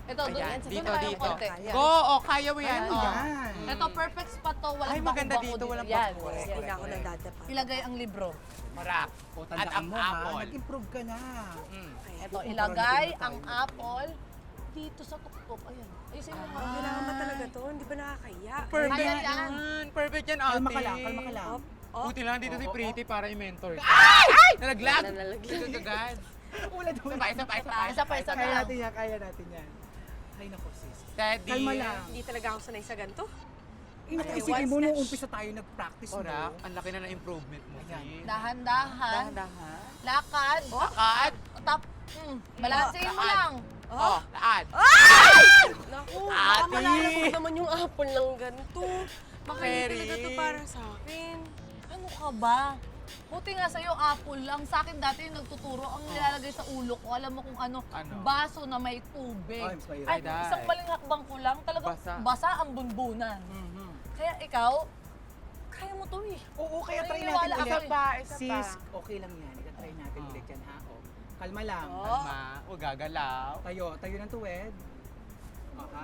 Ito, doon Ayan, yan. Sa dito, doon tayo dito. konti. Yan. Go! O, kaya mo yan. Kaya Oh. yan. Ito, perfect spot to. Walang Ay, maganda bako-bako dito, walang Yan. bako. Yan. Hindi na ako nagdadapa. Ilagay ang libro. Marap. O, At tandaan ang mo ha, apple. nag-improve ka na. Mm. Ito, Oo, ilagay parang ang hindi na apple dito sa tuktok. Ayan. Ayusin mo nga. Kailangan ba talaga to? Hindi ba nakakaya? Perfect Kaya yan. yan. Perfect yan, ate. Kalma ka lang, kalma ka lang. Buti lang dito si Oo, Pretty para i-mentor. Ay! Nalaglag! Nalaglag. Ito agad. Ulan, Isa pa, isa pa, isa pa. Isa pa, isa Kaya pa. natin yan, kaya natin yan. Ay, naku sis. Steady. Kalma lang. Hindi talaga ako sanay sa ganito. Isipin mo, nung umpisa tayo nag-practice mo. Ora, ang laki na ng improvement mo. Ayan. sis. Dahan-dahan. Dahan-dahan. Lakad. Lakad. Tap. Balansehin mo lang. Oh, laad. Naku, Ate! baka malalapag naman yung apple ng ganito. Baka hindi Carry. talaga to para sa akin. Ano ka ba? Buti nga sa'yo, apple lang. Sa akin dati yung nagtuturo, ang nilalagay sa ulo ko, alam mo kung ano, Ano? baso na may tubig. Ay, mas mahirap. Ay, Ay, isang dai. maling hakbang ko lang, talagang Basa. basa ang bunbunan. Mhm. Kaya ikaw, kaya mo to eh. Oo, kaya try Naniniwala natin ako ulit. eh. Isa pa. Sis, okay lang yan. Ika-try natin Oh. ulit yan ha. O, kalma lang. Kalma. Huwag gagalaw. Tayo, tayo ng tuwed. Aha.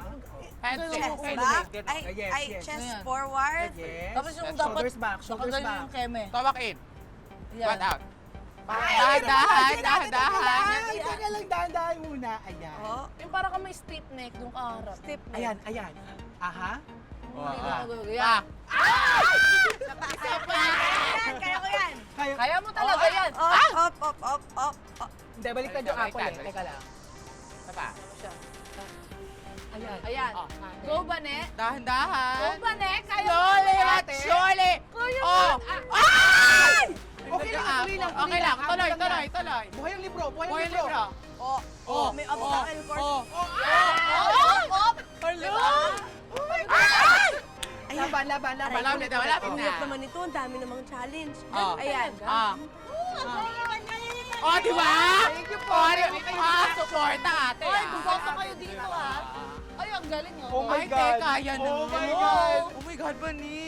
Handshake. Chest Back, Handshake. ay, Yes, ay, yes. chest Ayan. forward. Yes. Tapos yung That's dapat, shoulders back, shoulders nakaganyan back. yung keme. Tawak in. Yan. Butt out. Dahan-dahan, dahan-dahan. Ay, teka lang, dahan-dahan muna. Ayan. Oh, Yung para ka may stiff neck, yung kaharap. step na. Ayan, ayan. Aha. Oh, Yan. Yan, kaya ko yan. Kaya, Kaya mo talaga yan. Up, up, up, up, up. hindi, baliktad yung apple eh. Baliktad. Teka lang. Isa pa. Ayan. Ayan. Oh. Go, Bane. Go, Dahan-dahan. Bane. Kaya mo Slowly, talaga. ate. Slowly. Kaya mo. Oh. Ay! Okay lang, tuloy lang, Okay lang. tuloy Tuloy, lang. tuloy, tuloy. Buhay ang libro, buhay ang Buhay libro. libro. Oh, Oh, may obstacle course. Oh. Op, op. Laban, laban, laban. Malapit na, malapit Ang na. hirap naman ito, ang dami namang challenge. Oh. Ayan. Ah. Oh, di ba? Thank you po. Oh, Thank you. support na ate. Ay, ah. buboto kayo dito ah. Ay, ang galing oh. Oh my Ay, God. teka, yan na. Oh my naman. God. Oh my God, Bani.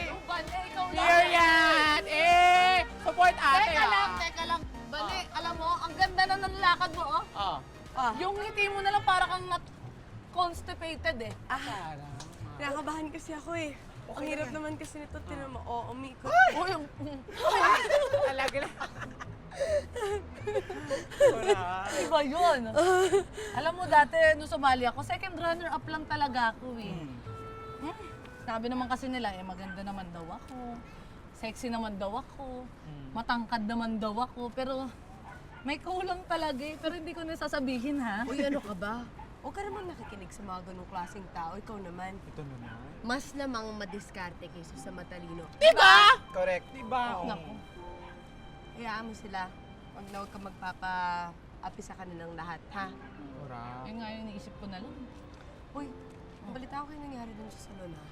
Yung Bane, ikaw lang. Here yan. Eh, support ate. Teka lang, ah. teka lang. Bane, alam mo, ang ganda na ng lakad mo oh. Oh. Ah, Yung ngiti mo na lang para kang constipated eh. nakakabahan kasi ako eh. Ang hirap naman kasi nito, tinan mo, umikot. Oh, yung... Talaga lang. Iba yun. Alam mo dati, nung sumali ako, second runner-up lang talaga ako eh. Sabi naman kasi nila, eh maganda naman daw ako. Sexy naman daw ako. Matangkad naman daw ako. Pero may kulang talaga eh. Pero hindi ko nasasabihin ha. Uy, ano ka ba? Huwag ka naman nakikinig sa mga ganong klaseng tao. Ikaw naman. Ito naman. Mas namang madiskarte kaysa sa matalino. Diba? Correct. Diba? Naku. Hayaan mo sila. Huwag ka magpapa-api sa kanilang lahat, ha? Ora. Yun nga yung iniisip ko na lang. Uy, balita ko kayo nangyari dun sa salon, ha?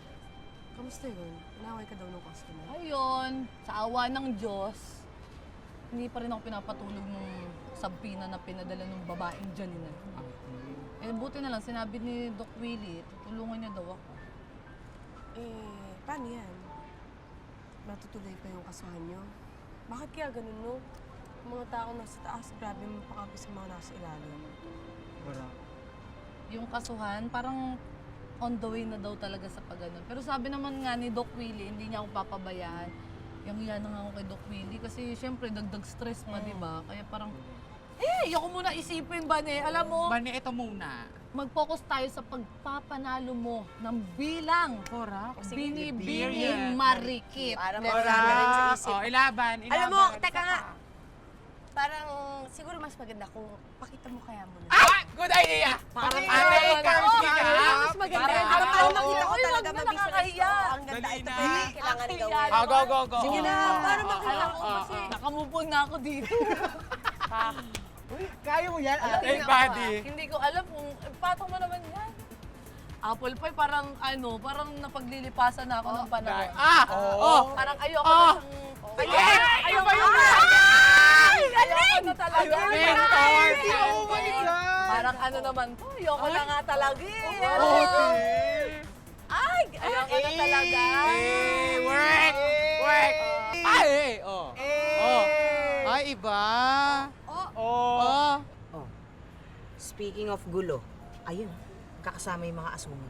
Kamusta yun? Inaway ka daw ng customer. Ayun, sa awa ng Diyos, hindi pa rin ako pinapatulog nung sabpina na pinadala ng babaeng Janina. Eh, buti na lang, sinabi ni Doc Willie, tutulungan niya daw ako. Eh, paano yan? Matutuloy pa yung kasuhan nyo? Bakit kaya ganun, no? Yung mga tao nasa taas, grabe mapakabi sa mga nasa ilalim. Wala. Yung kasuhan, parang on the way na daw talaga sa pagganon. Pero sabi naman nga ni Doc Willie, hindi niya ako papabayaan. Yang na nga ako kay Doc Willie kasi syempre dagdag stress pa, di ba? Kaya parang, ayoko muna isipin ba alam mo, Bani, ito muna. mag-focus tayo sa pagpapanalo mo ng bilang. Ora. Binibining marikit. Para Diba? marami rin sa isip. Oh, ilaban. Alam mo, ilaban. teka nga. Parang siguro mas maganda kung pakita mo kaya muna. Ah! Good idea! Parang ate, parang- ikaw, Oo, sige ka. Mas maganda Parang- yan. Para Oo, makita ko oo, talaga wag na, mabisa nakakahiya. Ang ganda. Dali Ito na. pa yung kailangan Ang gawin. hiya. Go, go, go. Sige na, para makita Alam ko ko kasi. nakamupon na ako dito. Kaya mo yan? Alam Hey, buddy. Hindi ko alam kung, patong mo naman yan. Apple pie, parang parang napaglilipasan na ako ng panahon. Ah! Oh! Parang ayoko Oh. na siyang... Ayoko Ayoko na! Ayoko na talaga. Mentor! Oh my God! Parang ano naman to, ayoko na nga talaga eh. Okay. Ay, ayoko na talaga. Eh, work! Work! Ay! Oh! Oh! Ay, iba! Oh. Oh! Speaking of gulo, Ayun, kakasama yung mga aswang.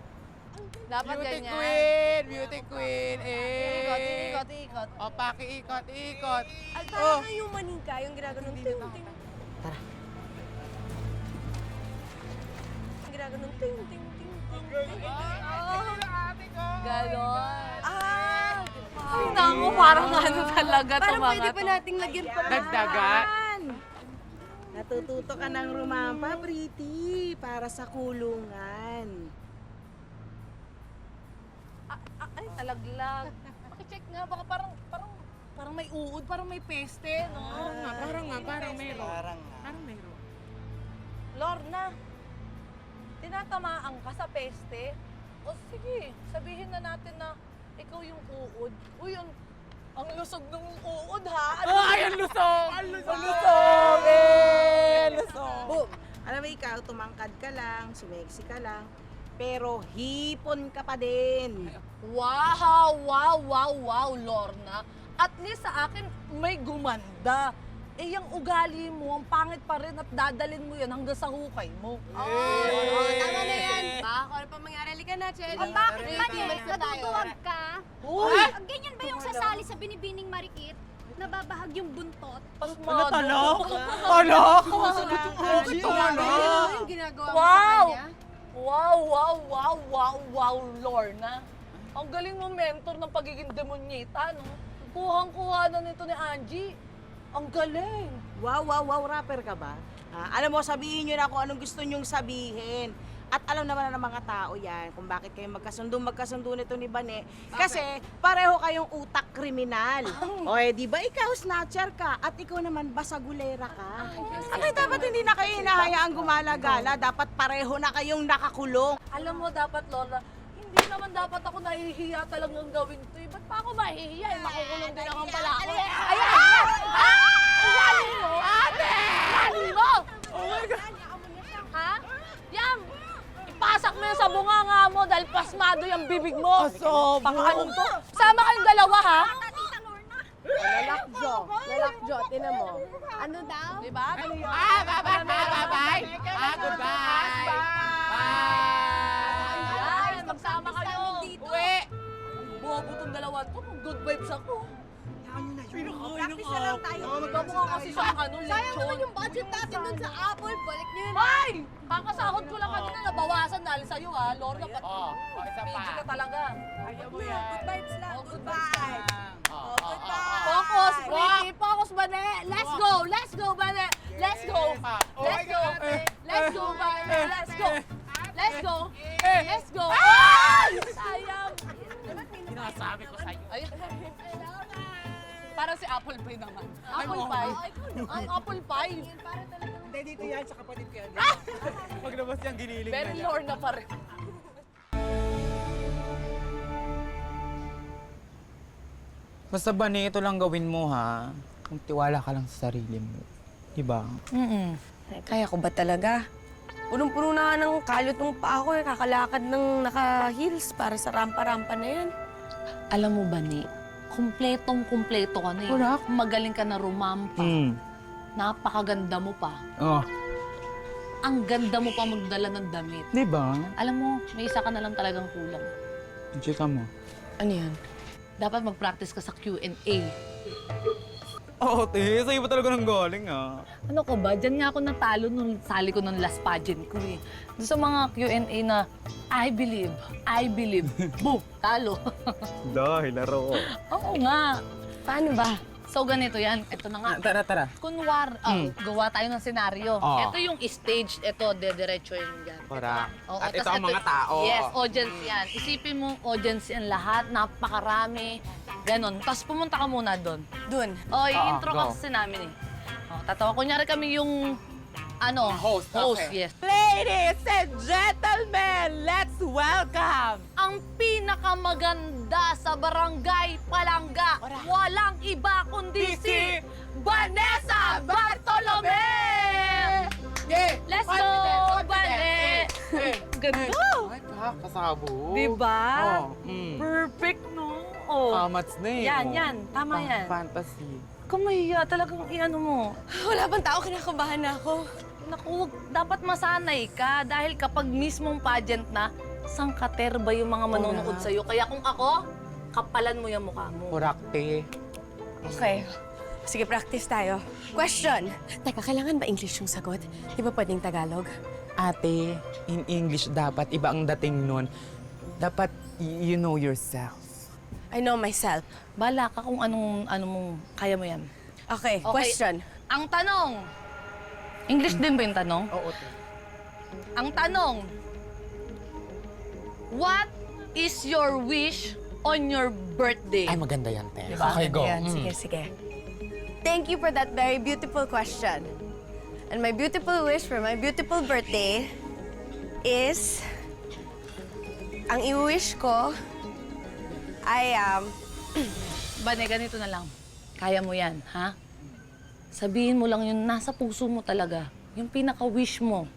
Dapat Beauty ganyan. queen! Beauty queen! Ikot, Eh! ikot, ikot. O, paki-ikot, ikot. Ay, parang nga yung maningka, yung ginaganon ting, ting. Tara. Ginaganon ting, ting, ting, ting, ting. Ganon. Ah! Ay, naku, parang ano talaga to Parang mga pwede pa to. nating lagyan pa. Dagdagan. Natututo ka ng rumampa, Pretty, para sa kulungan. Ay, talaglag. Pakicheck nga, baka parang may uod, parang may peste, no? Parang mayroon. Lorna, tinatamaan ka sa peste? O sige, sabihin na natin na ikaw yung uod. Uy, ang lusog ng uod, ha? Ay, ang lusog! Ang lusog! Lusog! Boom! Alam mo ikaw, tumangkad ka lang, sumeksi ka lang, pero hipon ka pa din. Wow, wow, wow, wow, Lorna. At least sa akin, may gumanda. Eh, yung ugali mo, ang pangit pa rin at dadalin mo yan hanggang sa hukay mo. Tama na yan. Baka kung ano pa mangyari, halika na, Cherry. Bakit Ready, ba niya? balik na tayo. Natutuwag ka? Uy! Ganyan ba yung sasali sa binibining marikit? Nababahag yung buntot? Pasmado. Talok! Talok! Bakit tumalak? yung ginagawa mo Wow! sa kanya? Wow, wow, wow, wow, wow, Lorna. Ang galing mo mentor ng pagiging demonyeta, no? Kuhang-kuha na nito ni Angie. Ang galing. Wow, wow, wow, rapper ka ba? Alam mo, sabihin nyo na kung anong gusto nyong sabihin. At alam naman na ng mga tao yan kung bakit kayo magkasundo nito ni Bane. Kasi pareho kayong utak kriminal. O di ba ikaw snatcher ka at ikaw naman basagulera ka. Ay, dapat hindi na kayo hinahayaang gumala-gala. Dapat pareho na kayong nakakulong. Alam mo, dapat, Lola, hindi naman dapat ako nahihiya talagang gawin to. Eh. Ba't pa ako mahihiya? Eh, makukulong din naman pala ako. Ayan! Ang lalim mo! Ate! Lalim mo! Oh my God! Ha? Yam! Ipasak mo yan sa bunganga mo dahil pasmado yung bibig mo. Asobo! Pakaanong to? Sama kayong dalawa, ha? Tita Lorna? Lalakjo, tinan mo. Ano daw? Diba? Bye-bye! Goodbye! Bye! Yan, magsama kayo. Uwi! Bobo tong dalawa to. Good vibes ako. Practice na lang tayo. Magkamukha kasi siyang ano, Sayang naman lechon. yung budget natin dun sa Apple. Balik nyo yun. Ay! Kakasahod ko lang kanina, nabawasan dahil sa'yo, ha? Lorna, pati. Isa pa. Medyo ka talaga. Ayaw mo yan. Good vibes lang. Oh, Good good vibes. Focus, Pretty! Focus, Bane! Let's go! Let's go, Bane! Let's go! Let's go! Let's go, Bane! Let's go! Let's go! Let's go! Ay! Sayang! Sinasabi ko sa'yo. Ay, parang si Apple Pie naman. Apple Pie. Ang Apple Pie. Hindi, dito yan, sa kapatid ko yan. Paglabas niyang giniling na Very niya. Lorna pa rin. Basta ba ito lang gawin mo ha? Kung tiwala ka lang sa sarili mo. Diba? Kaya ko ba talaga? Punong-puno na nga ng kalot ng paa ko eh. Kakalakad ng naka-heels para sa rampa-rampa na yan. Alam mo ba, Ni? Kumpletong-kumpleto ka na eh. Correct. Magaling ka na rumampa. Napakaganda mo pa. Oh. Ang ganda mo pa magdala ng damit. Diba? Alam mo, may isa ka na lang talagang kulang. Chika mo. Ano yan? Dapat mag-practice ka sa Q&A. Oo, te. Sa'yo ba talaga nang galing ah? Ano ko ba? Diyan nga ako natalo nung sali ko ng last pageant ko eh. Doon sa mga Q&A na, I believe. Boom! Talo. Dahil laro. Oo nga. Paano ba? So ganito yan. Ito na nga. Tara. Kunwar, gawa tayo ng senaryo. Oh. Ito yung stage, ito, dediretso yun dyan. Para. Oo, At tas ito ang mga tao. Yes, audience yan. Isipin mo, audience yan lahat, napakarami, ganon. Tapos pumunta ka muna doon. Dun. Oh, yung Oo, intro go. kasi namin eh. Oh, tatawa. Kunyari kami yung, Host, okay. yes. Ladies and gentlemen, let's welcome Ang pinakamaganda sa Barangay Palangga, walang iba kundi si Vanessa Bartolome! Yeah! Let's go, Bane! Ganda! Ay, kasabo. Diba? Oh, Perfect, no? Oh. Kamats na eh. Yan. Tama yan. Fantasy. Kamahiya talagang iano mo. Wala pang tao, kinakabahan na ako. Naku, dapat masanay ka dahil kapag mismong pageant na, sangkater ba yung mga manonood sa'yo? Kaya kung ako, kapalan mo yung mukha mo. Kurakte. Okay. Sige, practice tayo. Question. Teka, kailangan ba English yung sagot? Di ba pwedeng Tagalog? Ate, in English dapat iba ang dating nun. Dapat you know yourself. I know myself. Bala ka kung ano mong kaya mo yan. Okay, Okay. question. Ang tanong, English din ba yung tanong? Oo, te. Ang tanong, what is your wish on your birthday? Ay, maganda yan, te. Diba? Okay, go. Ayan, sige, sige. Thank you for that very beautiful question. And my beautiful wish for my beautiful birthday is... Ang i-wish ko ay, Bane, ganito na lang. Kaya mo yan, ha? Sabihin mo lang yung nasa puso mo talaga. Yung pinaka-wish mo.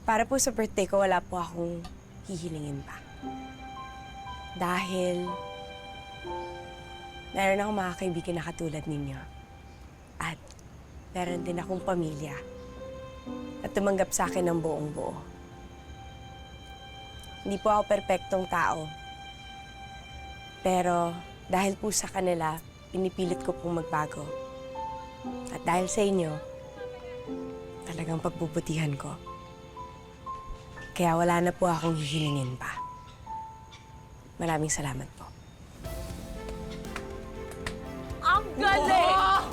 para po sa birthday ko, wala po akong hihilingin pa. Dahil meron akong mga kaibigan na katulad ninyo. At meron din akong pamilya na tumanggap sa akin ng buong buo. Hindi po ako perpektong tao. Pero dahil po sa kanila, pinipilit ko pong magbago. At dahil sa inyo, talagang pagbubutihan ko. Kaya wala na po akong hihilingin pa. Maraming salamat po. Ang galing!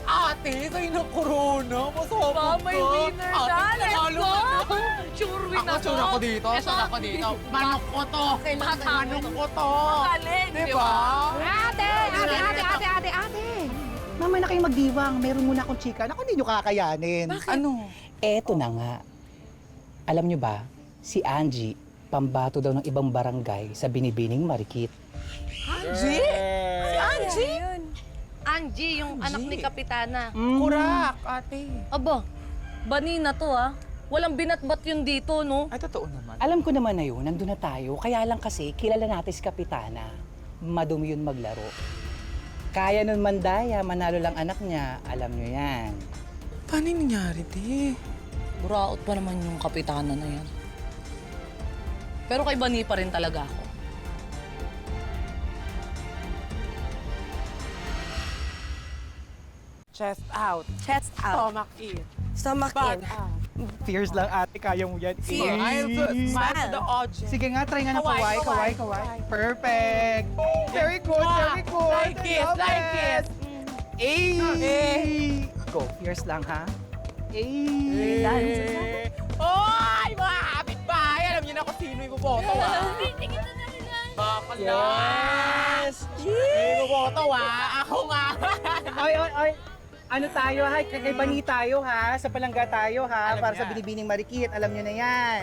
Ate, sa'yo na corona. Masama ka. May winner na! Ate, Let's nanalo go! ka na. Sure win Ako, sure ako dito. Sure ako dito. Manok ko to. Manok ko to. Galing, di Diba? ba? Ate! Mamaya na kayong magdiwang. Meron muna akong chika. Naku, hindi nyo kakayanin. Ano? Eto na nga. Alam nyo ba, si Angie, pambato daw ng ibang barangay sa Binibining Marikit. Angie? Si Angie? Angie, yung anak ni Kapitana. Kurak, ate. Aba, banina to ah. Walang binatbat yun dito, no? Ay, totoo naman. Alam ko naman na yun, nandun na tayo. Kaya lang kasi, kilala natin si Kapitana. Madumi yun maglaro. Kaya nun mandaya, manalo lang anak niya. Alam nyo yan. Paano yung nangyari, te? Buraot pa naman yung Kapitana na yan. Pero kay Bani pa rin talaga ako. Chest out. Chest out. Stomach in. Stomach in. Fierce lang, ate. Kaya mo yan. Fierce. Smile to the audience. Sige nga, try nga ng Kaway, kaway. Perfect. Very good, very good. Like it, Love like it. Ay! Go, fierce lang, ha? Ay! Oy, mga kapitbahay! Alam niyo na kung sino yung boboto, ah. Bakal yes! Yung boboto, ah. Ako nga. Oy. Ano tayo, ha? Kakaibani tayo, ha? Sa palangga tayo, ha? Alam Para sa niya. Binibining Marikit. Alam nyo na yan.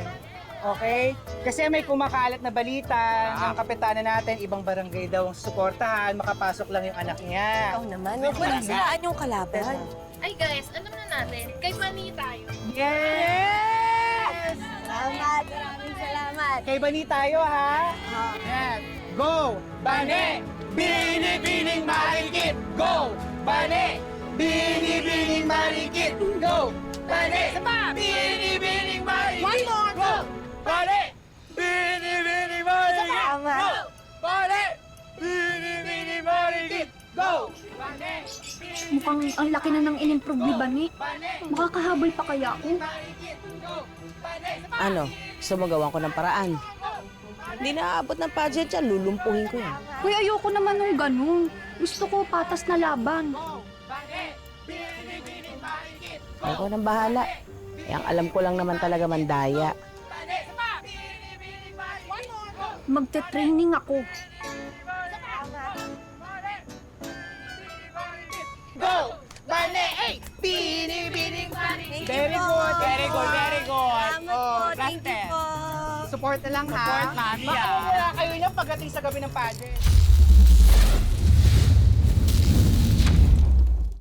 Okay? Kasi may kumakalat na balita ng kapitana natin, ibang barangay daw ang susuportahan, makapasok lang yung anak niya. Oo naman. Huwag mo lang silaan yung kalaban. Ay guys, alam na natin, kay Mani tayo. Yes! Salamat. Maraming salamat. Kay Bani tayo, ha? Yan. Go! Bane! Binibining marikit! Go! Bane! Binibining marikit! Go! Bane! Binibining marikit! One more! Go! Bane! Binibining marikit! Tama. Go! Bane! Binibining marikit! Go! Bane! Mukhang ang laki na ng in-improve ni Bani. Makakahabol pa kaya ako? Ano? Gusto mo gawan ko ng paraan? Hindi na aabot ng pageant yan, lulumpuhin ko yan. Kuya, ayoko naman ng ganun. Gusto ko patas na laban. Ako nang bahala. Eh, ang alam ko lang naman talaga mandaya. Magte-training ako. Go! Bane! Ay! Binibining marikit! Very good, very good, very good. Salamat po. Thank you Blaster. po. Support na lang, ha? Support, mami, Baka ah. wala kayo niya pagdating sa gabi ng pageant.